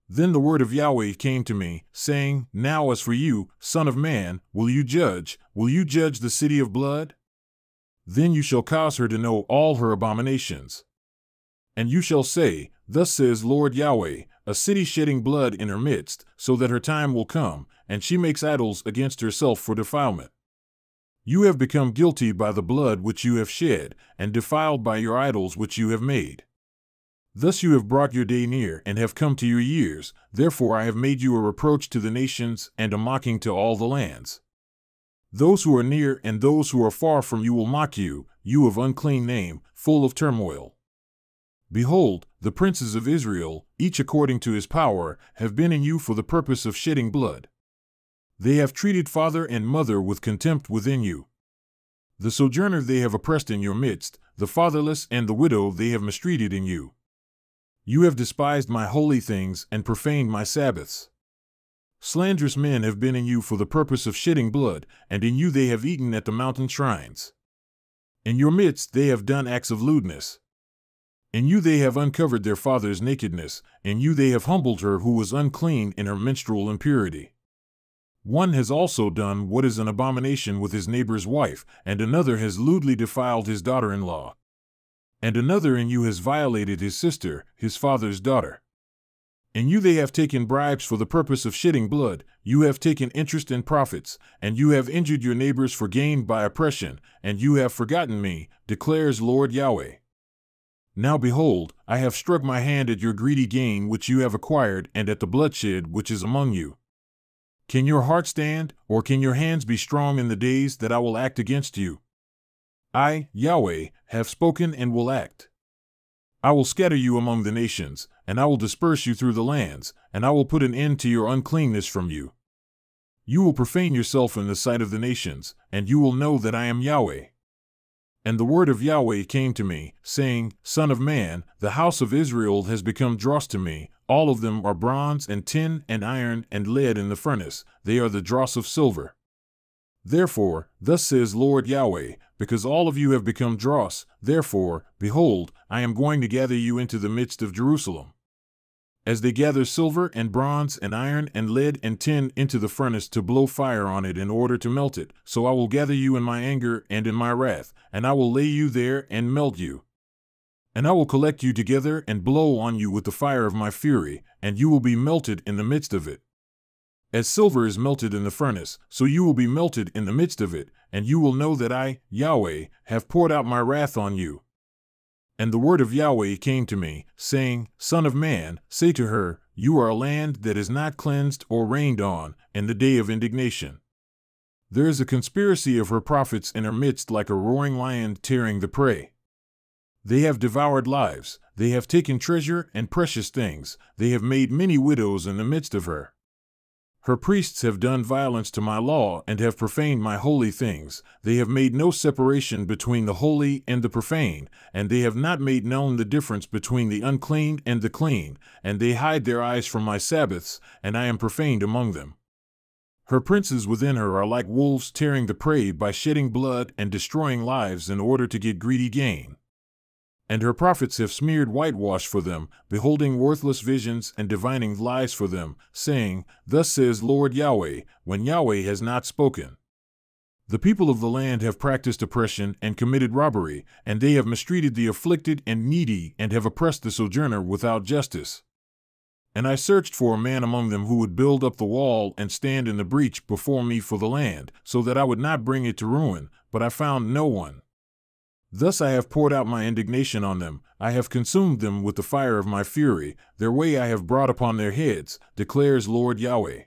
Then the word of Yahweh came to me, saying, Now as for you, son of man, will you judge the city of blood? Then you shall cause her to know all her abominations. And you shall say, Thus says Lord Yahweh, a city shedding blood in her midst, so that her time will come, and she makes idols against herself for defilement. You have become guilty by the blood which you have shed, and defiled by your idols which you have made. Thus you have brought your day near, and have come to your years. Therefore I have made you a reproach to the nations, and a mocking to all the lands. Those who are near and those who are far from you will mock you, you of unclean name, full of turmoil. Behold, the princes of Israel, each according to his power, have been in you for the purpose of shedding blood. They have treated father and mother with contempt within you. The sojourner they have oppressed in your midst, the fatherless and the widow they have mistreated in you. You have despised my holy things and profaned my Sabbaths. Slanderous men have been in you for the purpose of shedding blood, and in you they have eaten at the mountain shrines. In your midst they have done acts of lewdness. In you they have uncovered their father's nakedness, in you they have humbled her who was unclean in her menstrual impurity. One has also done what is an abomination with his neighbor's wife, and another has lewdly defiled his daughter-in-law. And another in you has violated his sister, his father's daughter. In you they have taken bribes for the purpose of shedding blood, you have taken interest in profits, and you have injured your neighbors for gain by oppression, and you have forgotten me, declares Lord Yahweh. Now behold, I have struck my hand at your greedy gain which you have acquired, and at the bloodshed which is among you. Can your heart stand, or can your hands be strong in the days that I will act against you? I, Yahweh, have spoken and will act. I will scatter you among the nations, and I will disperse you through the lands, and I will put an end to your uncleanness from you. You will profane yourself in the sight of the nations, and you will know that I am Yahweh. And the word of Yahweh came to me, saying, Son of man, the house of Israel has become dross to me. All of them are bronze and tin and iron and lead in the furnace. They are the dross of silver. Therefore, thus says Lord Yahweh, because all of you have become dross, therefore, behold, I am going to gather you into the midst of Jerusalem. As they gather silver and bronze and iron and lead and tin into the furnace to blow fire on it in order to melt it, so I will gather you in my anger and in my wrath, and I will lay you there and melt you. And I will collect you together and blow on you with the fire of my fury, and you will be melted in the midst of it. As silver is melted in the furnace, so you will be melted in the midst of it, and you will know that I, Yahweh, have poured out my wrath on you. And the word of Yahweh came to me, saying, Son of man, say to her, You are a land that is not cleansed or rained on in the day of indignation. There is a conspiracy of her prophets in her midst like a roaring lion tearing the prey. They have devoured lives, they have taken treasure and precious things, they have made many widows in the midst of her. Her priests have done violence to my law and have profaned my holy things. They have made no separation between the holy and the profane, and they have not made known the difference between the unclean and the clean, and they hide their eyes from my Sabbaths, and I am profaned among them. Her princes within her are like wolves tearing the prey by shedding blood and destroying lives in order to get greedy gain. And her prophets have smeared whitewash for them, beholding worthless visions and divining lies for them, saying, Thus says Lord Yahweh, when Yahweh has not spoken. The people of the land have practiced oppression and committed robbery, and they have mistreated the afflicted and needy and have oppressed the sojourner without justice. And I searched for a man among them who would build up the wall and stand in the breach before me for the land, so that I would not bring it to ruin, but I found no one. Thus I have poured out my indignation on them, I have consumed them with the fire of my fury, their way I have brought upon their heads, declares Lord Yahweh.